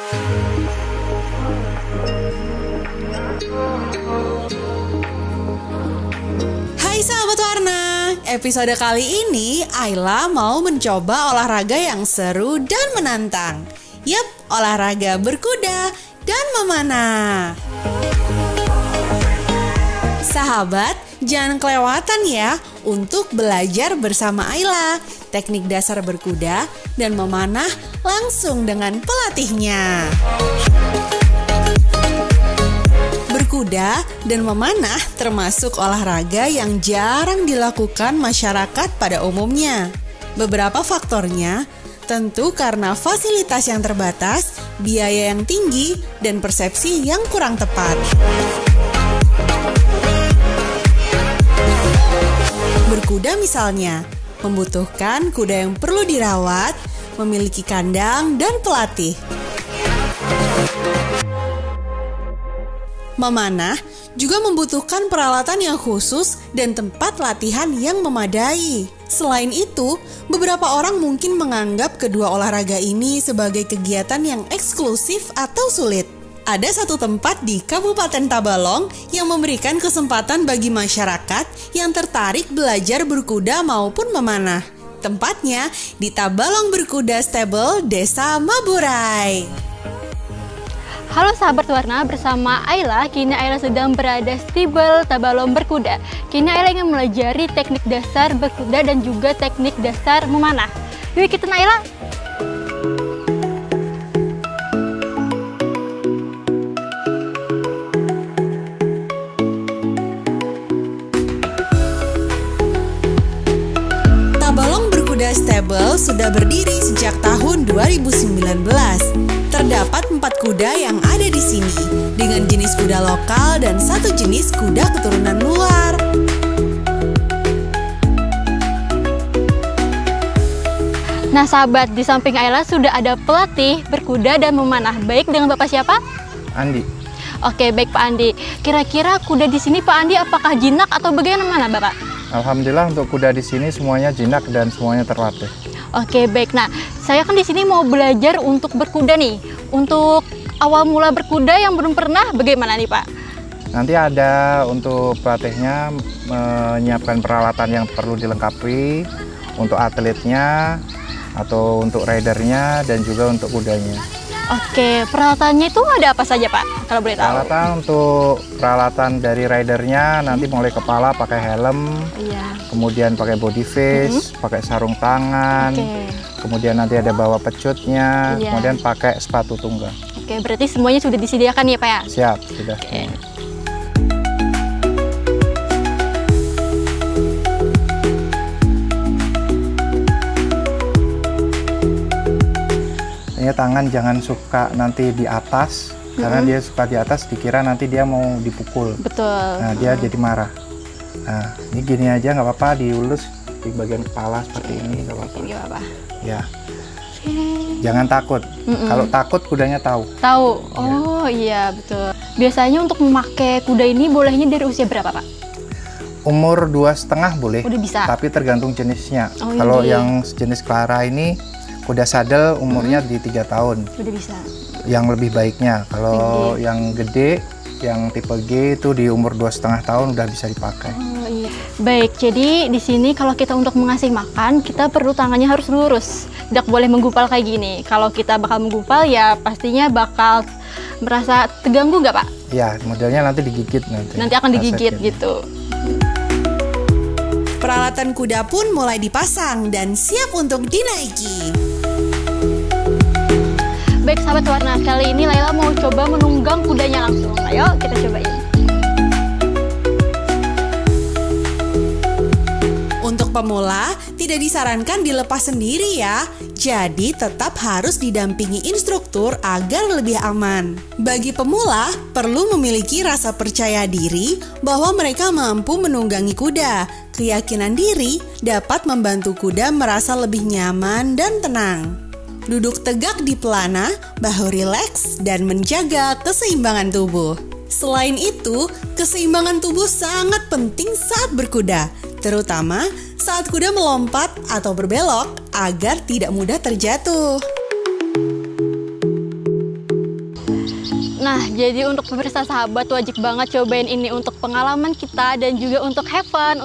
Hai sahabat warna, episode kali ini Ayla mau mencoba olahraga yang seru dan menantang. Yap, olahraga berkuda dan memanah. Sahabat, jangan kelewatan ya untuk belajar bersama Ayla teknik dasar berkuda dan memanah langsung dengan pelatihnya. Berkuda dan memanah termasuk olahraga yang jarang dilakukan masyarakat pada umumnya. Beberapa faktornya tentu karena fasilitas yang terbatas, biaya yang tinggi, dan persepsi yang kurang tepat. Berkuda misalnya, membutuhkan kuda yang perlu dirawat, memiliki kandang, dan pelatih. Memanah juga membutuhkan peralatan yang khusus dan tempat latihan yang memadai. Selain itu, beberapa orang mungkin menganggap kedua olahraga ini sebagai kegiatan yang eksklusif atau sulit. Ada satu tempat di Kabupaten Tabalong yang memberikan kesempatan bagi masyarakat yang tertarik belajar berkuda maupun memanah. Tempatnya di Tabalong Berkuda Stable, Desa Maburay. Halo sahabat warna, bersama Ayla. Kini Ayla sedang berada stable Tabalong Berkuda. Kini Ayla ingin melajari teknik dasar berkuda dan juga teknik dasar memanah. Yuk ikutin Ayla. Tabalong Berkuda Stable sudah berdiri sejak tahun 2019. Terdapat 4 kuda yang ada di sini, dengan jenis kuda lokal dan 1 jenis kuda keturunan luar. Nah sahabat, di samping Ayla sudah ada pelatih berkuda dan memanah. Baik, dengan Bapak siapa? Andi. Oke, baik Pak Andi. Kira-kira kuda di sini Pak Andi apakah jinak atau bagaimana Bapak? Alhamdulillah untuk kuda di sini semuanya jinak dan semuanya terlatih. Oke, baik. Nah, saya kan di sini mau belajar untuk berkuda nih. Untuk awal mula berkuda yang belum pernah, bagaimana nih Pak? Nanti ada untuk pelatihnya menyiapkan peralatan yang perlu dilengkapi untuk atletnya atau untuk ridernya dan juga untuk kudanya. Oke, peralatannya itu ada apa saja Pak? Kalau boleh tahu. Peralatan dari ridernya nanti mulai kepala pakai helm, kemudian pakai body vest, pakai sarung tangan, kemudian nanti ada bawa pecutnya, kemudian pakai sepatu tunggang. Oke, berarti semuanya sudah disediakan ya Pak ya? Siap, sudah. Tangan jangan suka nanti di atas, karena dia suka di atas dikira nanti dia mau dipukul. Betul. Nah dia jadi marah. Nah ini gini aja nggak apa-apa, diulus di bagian kepala seperti ini nggak apa-apa. Ya. Jangan takut. Kalau takut kudanya tahu. Tahu. Oh iya betul. Biasanya untuk memakai kuda ini bolehnya dari usia berapa Pak? Umur 2,5 boleh. Udah bisa. Tapi tergantung jenisnya. Kalau yang jenis Clara ini kuda sadel umurnya di 3 tahun. Udah bisa. Yang lebih baiknya. Kalau yang gede, yang tipe G itu di umur 2,5 tahun udah bisa dipakai. Oh iya. Baik, jadi di sini kalau kita untuk mengasih makan, kita perlu tangannya harus lurus. Tidak boleh menggumpal kayak gini. Kalau kita bakal menggumpal ya pastinya bakal merasa terganggu nggak Pak? Ya, modelnya nanti digigit nanti. Nanti akan digigit gitu. Peralatan kuda pun mulai dipasang dan siap untuk dinaiki. Baik sahabat warna, kali ini Layla mau coba menunggang kudanya langsung. Ayo kita cobain. Untuk pemula, tidak disarankan dilepas sendiri ya. Jadi tetap harus didampingi instruktur agar lebih aman. Bagi pemula, perlu memiliki rasa percaya diri bahwa mereka mampu menunggangi kuda. Keyakinan diri dapat membantu kuda merasa lebih nyaman dan tenang. Duduk tegak di pelana, bahu rileks, dan menjaga keseimbangan tubuh. Selain itu, keseimbangan tubuh sangat penting saat berkuda, terutama saat kuda melompat atau berbelok agar tidak mudah terjatuh. Jadi untuk pemirsa sahabat wajib banget cobain ini untuk pengalaman kita dan juga untuk have fun,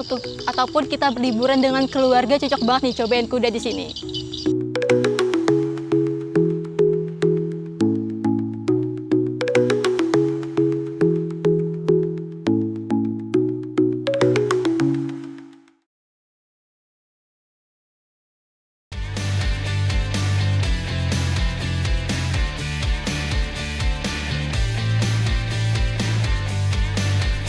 ataupun kita berliburan dengan keluarga, cocok banget nih cobain kuda di sini.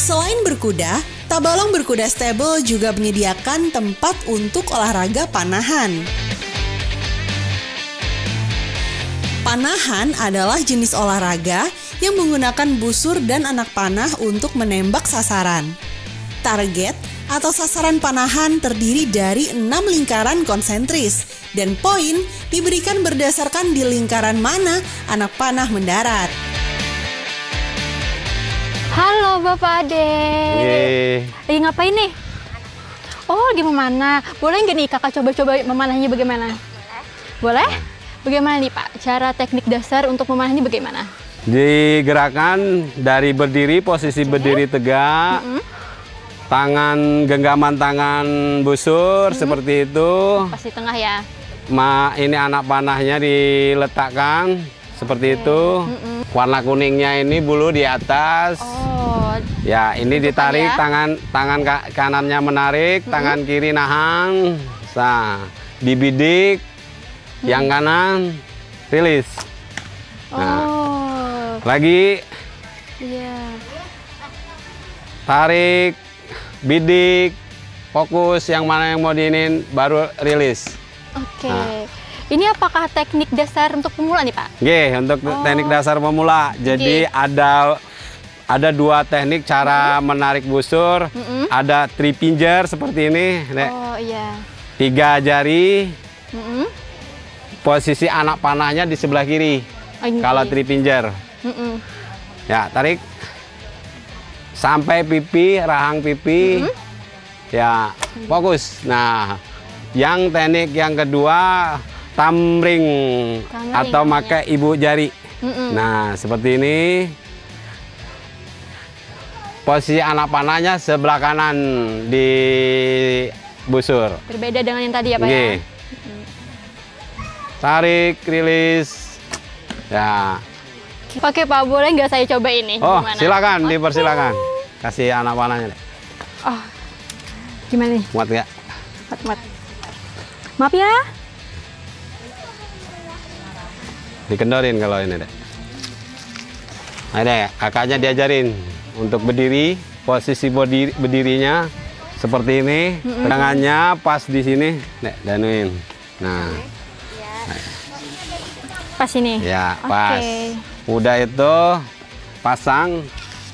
Selain berkuda, Tabalong Berkuda Stable juga menyediakan tempat untuk olahraga panahan. Panahan adalah jenis olahraga yang menggunakan busur dan anak panah untuk menembak sasaran. Target atau sasaran panahan terdiri dari 6 lingkaran konsentris, dan poin diberikan berdasarkan di lingkaran mana anak panah mendarat. Halo Bapak Ade. Lagi ngapain nih? Oh, lagi memanah. Boleh nggak nih kakak coba-coba memanahnya bagaimana? Boleh? Bagaimana nih Pak? Cara teknik dasar untuk memanah ini bagaimana? Digerakkan dari berdiri, posisi berdiri tegak, tangan, genggaman tangan busur seperti itu. Pas di tengah ya? Ini anak panahnya diletakkan seperti itu. Warna kuningnya ini bulu di atas. Oh. Ya, ini ditarik ya? tangan kanannya menarik, tangan kiri nahan. Nah, dibidik. Yang kanan rilis. Nah, lagi. Iya. Tarik, bidik, fokus yang mana yang mau diinin baru rilis. Oke. Ini apakah teknik dasar untuk pemula nih Pak? Oke, untuk teknik dasar pemula. Jadi ada 2 teknik cara menarik busur. Ada three finger seperti ini. Oh iya. 3 jari. Posisi anak panahnya di sebelah kiri. Kalau three finger. Ya, tarik sampai pipi, rahang pipi. Ya, fokus. Nah, yang teknik yang kedua tamring atau pakai ibu jari. Nah, seperti ini. Posisi anak panahnya sebelah kanan di busur. Berbeda dengan yang tadi ya Pak ya? Tarik, rilis. Ya. Oke Pak, boleh nggak saya coba ini? Oh, gimana? silakan, dipersilakan. Kasih anak panahnya deh. Oh, gimana nih? Muat nggak? Muat. Maaf ya. Dikendorin kalau ini deh. Ada kakaknya diajarin untuk berdiri, posisi berdirinya seperti ini, tangannya pas di sini, danuin. Nah, pas ini. Ya, pas. Udah itu pasang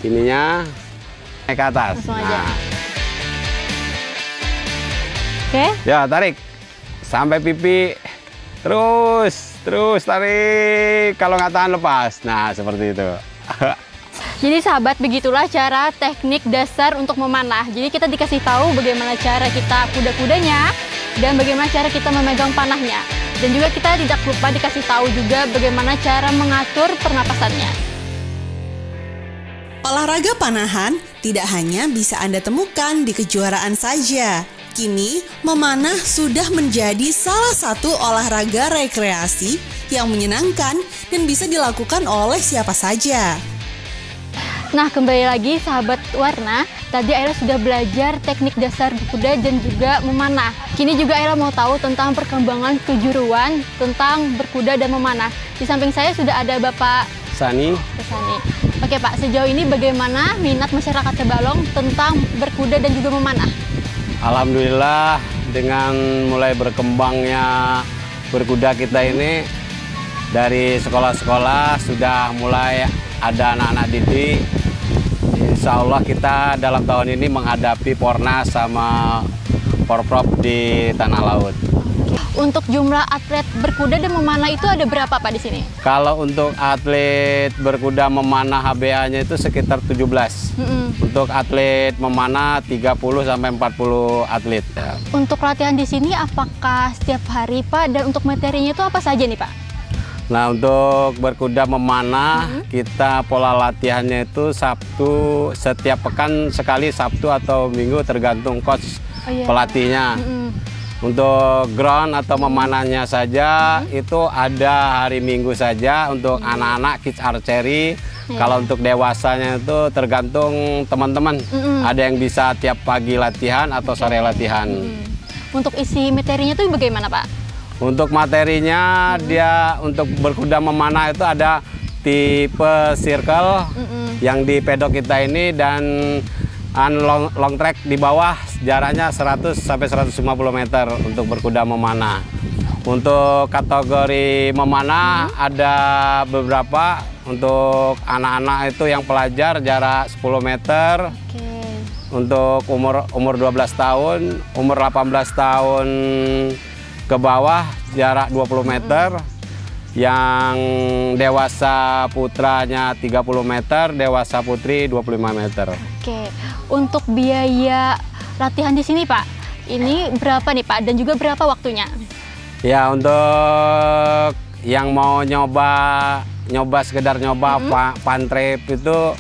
ininya naik ke atas. Langsung aja. Oke. Ya, tarik sampai pipi, terus tarik. Kalau nggak tahan lepas. Nah, seperti itu. Jadi sahabat, begitulah cara teknik dasar untuk memanah. Jadi kita dikasih tahu bagaimana cara kita kuda-kudanya dan bagaimana cara kita memegang panahnya. Dan juga kita tidak lupa dikasih tahu juga bagaimana cara mengatur pernapasannya. Olahraga panahan tidak hanya bisa Anda temukan di kejuaraan saja. Kini, memanah sudah menjadi salah satu olahraga rekreasi yang menyenangkan dan bisa dilakukan oleh siapa saja. Nah, kembali lagi sahabat warna, tadi Ayla sudah belajar teknik dasar berkuda dan juga memanah. Kini juga Ayla mau tahu tentang perkembangan kejuruan tentang berkuda dan memanah. Di samping saya sudah ada Bapak Sani. Oke Pak, sejauh ini bagaimana minat masyarakat Tabalong tentang berkuda dan juga memanah? Alhamdulillah, dengan mulai berkembangnya berkuda kita ini, dari sekolah-sekolah sudah mulai ada anak-anak didik. Insya Allah kita dalam tahun ini menghadapi Pornas sama Porprov di Tanah Laut. Untuk jumlah atlet berkuda dan memanah itu ada berapa Pak di sini? Kalau untuk atlet berkuda memanah HBA-nya itu sekitar 17. Untuk atlet memanah 30 sampai 40 atlet. Ya. Untuk latihan di sini apakah setiap hari Pak, dan untuk materinya itu apa saja nih Pak? Nah, untuk berkuda memanah, kita pola latihannya itu Sabtu, setiap pekan sekali Sabtu atau Minggu tergantung coach pelatihnya. Untuk ground atau memanahnya saja itu ada hari Minggu saja untuk anak-anak kids archery. Kalau untuk dewasanya itu tergantung teman-teman. Ada yang bisa tiap pagi latihan atau sore latihan. Untuk isi materinya itu bagaimana, Pak? Untuk materinya dia untuk berkuda memanah itu ada tipe circle yang di pedok kita ini dan long track di bawah jaraknya 100 sampai 150 meter untuk berkuda memanah. Untuk kategori memanah ada beberapa. Untuk anak-anak itu yang pelajar jarak 10 meter. Untuk umur 12 tahun, umur 18 tahun ke bawah jarak 20 meter, yang dewasa putranya 30 meter, dewasa putri 25 meter. Oke, untuk biaya latihan di sini Pak, ini berapa nih Pak dan juga berapa waktunya? Ya, untuk yang mau nyoba sekedar nyoba fun trip itu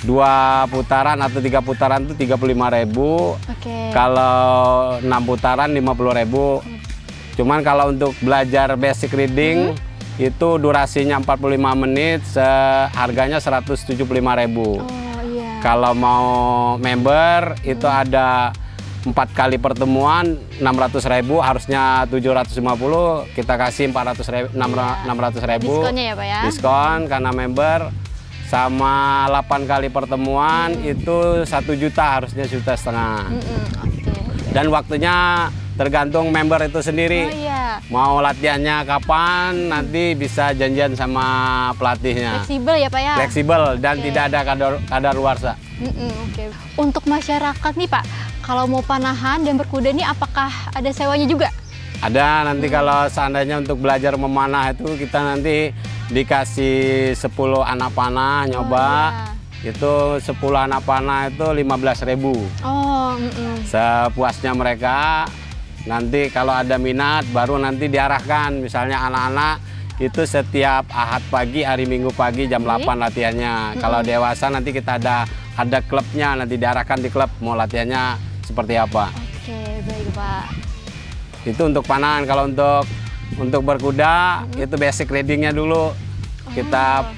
2 putaran atau 3 putaran itu 35.000. Kalau 6 putaran 50.000. Cuman kalau untuk belajar basic reading itu durasinya 45 menit, harganya 175.000. Kalau mau member itu ada 4 kali pertemuan 600.000, harusnya 750, kita kasih 600.000. Diskonnya ya Pak ya? Diskon karena member. Sama 8 kali pertemuan itu 1 juta, harusnya 1,5 juta. Dan waktunya tergantung member itu sendiri. Mau latihannya kapan, nanti bisa janjian sama pelatihnya. Fleksibel ya Pak ya? Fleksibel dan tidak ada kadaluarsa. Untuk masyarakat nih Pak, kalau mau panahan dan berkuda ini apakah ada sewanya juga? Ada, nanti kalau seandainya untuk belajar memanah itu kita nanti dikasih 10 anak panah nyoba. Itu 10 anak panah itu 15.000. Sepuasnya mereka. Nanti kalau ada minat baru nanti diarahkan, misalnya anak-anak itu setiap Ahad pagi, hari Minggu pagi jam 8 latihannya. Kalau dewasa nanti kita ada klubnya, nanti diarahkan di klub mau latihannya seperti apa. Baik Pak. Itu untuk panahan. Kalau untuk berkuda itu basic readingnya dulu. Kita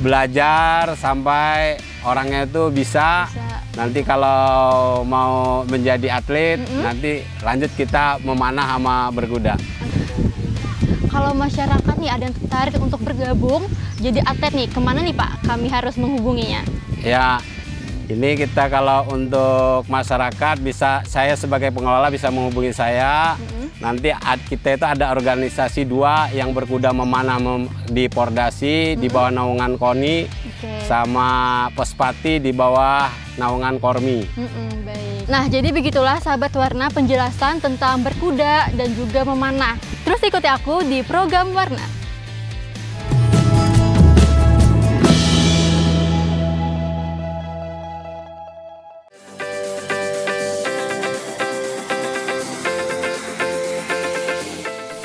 belajar sampai orangnya itu bisa. Nanti kalau mau menjadi atlet, nanti lanjut kita memanah sama berkuda. Kalau masyarakat nih ada yang tertarik untuk bergabung jadi atlet nih, kemana nih Pak kami harus menghubunginya? Ya, ini kita kalau untuk masyarakat bisa, saya sebagai pengelola bisa menghubungi saya. Nanti kita itu ada organisasi 2 yang berkuda memanah di Pordasi di bawah naungan KONI, sama Pospati di bawah naungan Kormi. Baik. Nah, jadi begitulah sahabat Warna penjelasan tentang berkuda dan juga memanah. Terus ikuti aku di program Warna.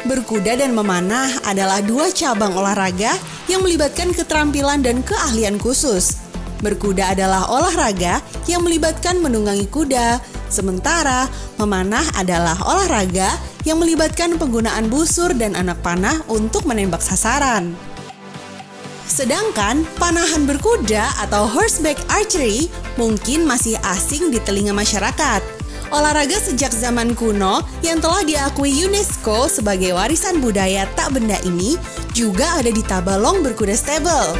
Berkuda dan memanah adalah 2 cabang olahraga yang melibatkan keterampilan dan keahlian khusus. Berkuda adalah olahraga yang melibatkan menunggangi kuda, sementara memanah adalah olahraga yang melibatkan penggunaan busur dan anak panah untuk menembak sasaran. Sedangkan panahan berkuda atau horseback archery mungkin masih asing di telinga masyarakat. Olahraga sejak zaman kuno yang telah diakui UNESCO sebagai warisan budaya tak benda ini juga ada di Tabalong Berkuda Stable.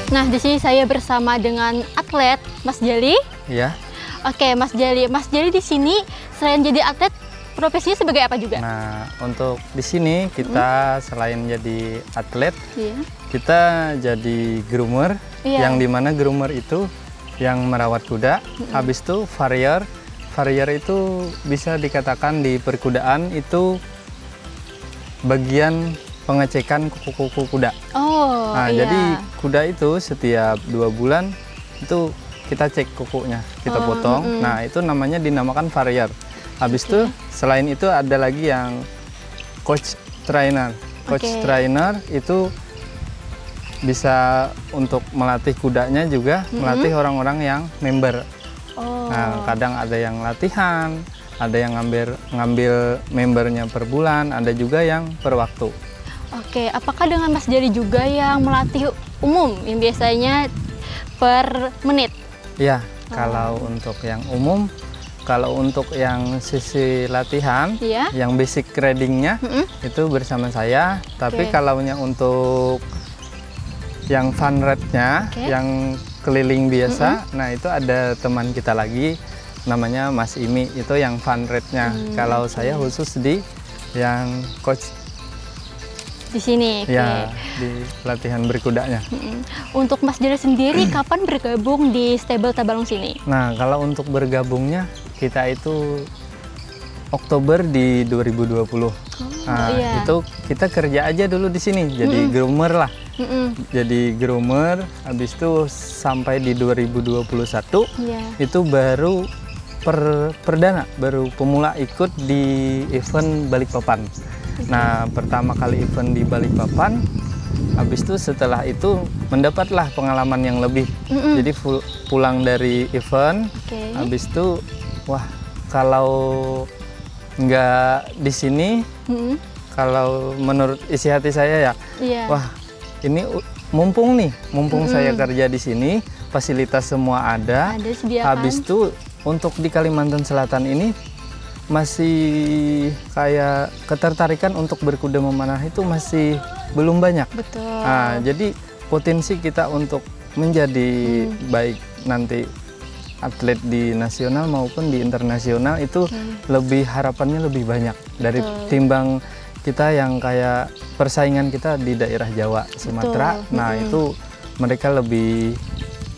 Nah, di sini saya bersama dengan atlet Mas Jali. Iya. Oke, Mas Jali. Mas Jali di sini selain jadi atlet, profesinya sebagai apa juga? Nah, untuk di sini kita selain jadi atlet, kita jadi groomer, yang dimana groomer itu yang merawat kuda. Habis itu farrier. Farrier itu bisa dikatakan di perkudaan itu bagian pengecekan kuku-kuku kuda. Jadi kuda itu setiap 2 bulan itu kita cek kukunya, kita potong. Nah, itu dinamakan farrier. Habis itu selain itu ada lagi yang coach trainer. Coach trainer itu bisa untuk melatih kudanya juga, melatih orang-orang yang member. Nah, kadang ada yang latihan, ada yang ngambil membernya per bulan, ada juga yang per waktu. Oke, apakah dengan Mas Jali juga yang melatih umum yang biasanya per menit? Iya, kalau untuk yang umum, kalau untuk yang sisi latihan, yang basic ridingnya itu bersama saya. Tapi kalau untuk yang fun ride-nya, yang keliling biasa, nah itu ada teman kita lagi, namanya Mas Imi, itu yang fun ride-nya. Kalau saya khusus di yang coach di sini. Ya, di latihan berkudanya. Untuk Mas Jali sendiri kapan bergabung di stable Tabalong sini? Nah, kalau untuk bergabungnya kita itu Oktober di 2020. Itu kita kerja aja dulu di sini, jadi groomer lah. Jadi groomer, habis itu sampai di 2021 itu baru perdana, baru pemula ikut di event Balikpapan. Nah, pertama kali event di Balikpapan, habis itu setelah itu mendapatlah pengalaman yang lebih. Jadi pulang dari event, habis itu wah, kalau nggak di sini, kalau menurut isi hati saya ya, wah ini mumpung saya kerja di sini, fasilitas semua ada habis itu untuk di Kalimantan Selatan ini masih kayak ketertarikan untuk berkuda memanah itu masih belum banyak. Betul. Nah, jadi potensi kita untuk menjadi baik nanti atlet di nasional maupun di internasional itu lebih harapannya lebih banyak dari timbang kita yang kayak persaingan kita di daerah Jawa, Sumatera. Nah, itu mereka lebih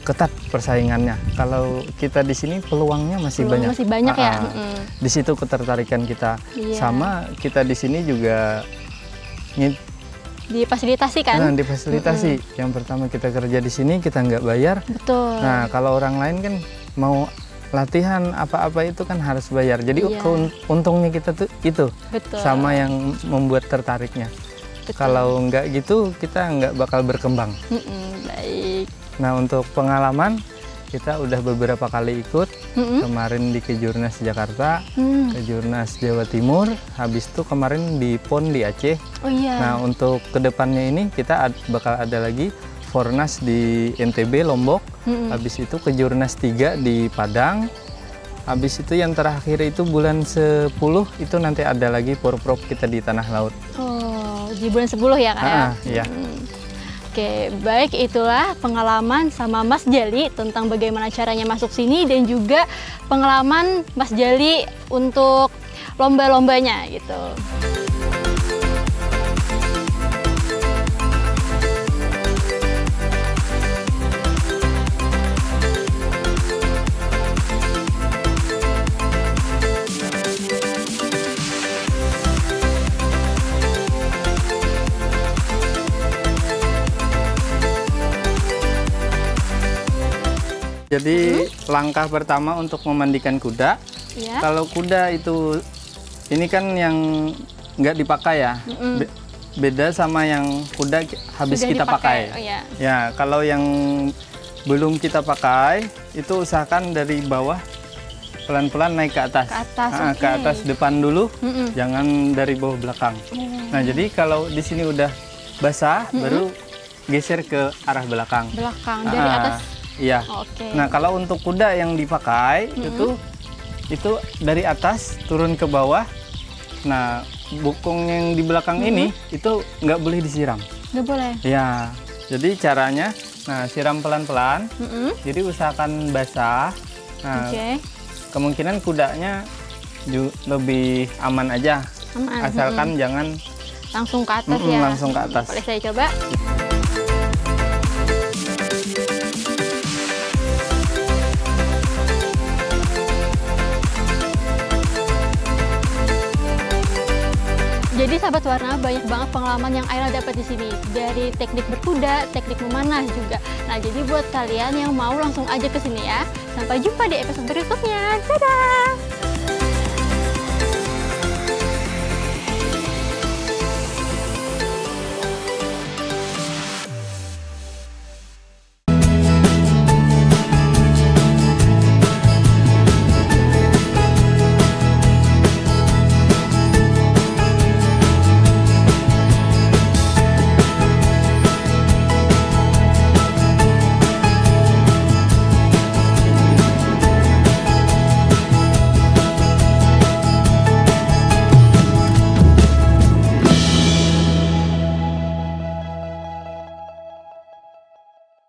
ketat persaingannya. Kalau kita di sini peluangnya masih banyak. Masih banyak ya. Di situ ketertarikan kita. Sama kita di sini juga difasilitasi kan? Nah, difasilitasi. Yang pertama kita kerja di sini kita nggak bayar. Betul. Nah, kalau orang lain kan mau latihan apa-apa itu kan harus bayar. Jadi untungnya kita tuh itu. Betul. Sama yang membuat tertariknya. Betul. Kalau nggak gitu kita nggak bakal berkembang. Baik. Nah, untuk pengalaman kita udah beberapa kali ikut. Kemarin di Kejurnas Jakarta, Kejurnas Jawa Timur, habis itu kemarin di PON di Aceh. Nah, untuk kedepannya ini kita bakal ada lagi Fornas di NTB Lombok, habis itu Kejurnas 3 di Padang, habis itu yang terakhir itu bulan 10 itu nanti ada lagi Porprov kita di Tanah Laut. Oh, di bulan 10 ya Kak? Iya. Oke, baik, itulah pengalaman sama Mas Jali tentang bagaimana caranya masuk sini dan juga pengalaman Mas Jali untuk lomba-lombanya gitu. Jadi langkah pertama untuk memandikan kuda, kalau kuda itu ini kan yang nggak dipakai ya, beda sama yang kuda habis kita pakai. Ya, kalau yang belum kita pakai itu usahakan dari bawah pelan-pelan naik ke atas. Ke atas depan dulu, jangan dari bawah belakang. Nah, jadi kalau di sini udah basah, baru geser ke arah belakang. Dari atas. Iya. Nah, kalau untuk kuda yang dipakai itu dari atas turun ke bawah. Nah, bokong yang di belakang ini itu nggak boleh disiram. Nggak boleh. Ya. Jadi caranya, nah siram pelan-pelan. Jadi usahakan basah. Nah, kemungkinan kudanya lebih aman aja. Asalkan jangan langsung ke atas ya. Langsung ke atas. Boleh saya coba? Jadi Jadi sahabat warna, banyak banget pengalaman yang Ayla dapat di sini, dari teknik berkuda, teknik memanah juga. Nah, jadi buat kalian yang mau langsung aja ke sini ya. Sampai jumpa di episode berikutnya. Dadah.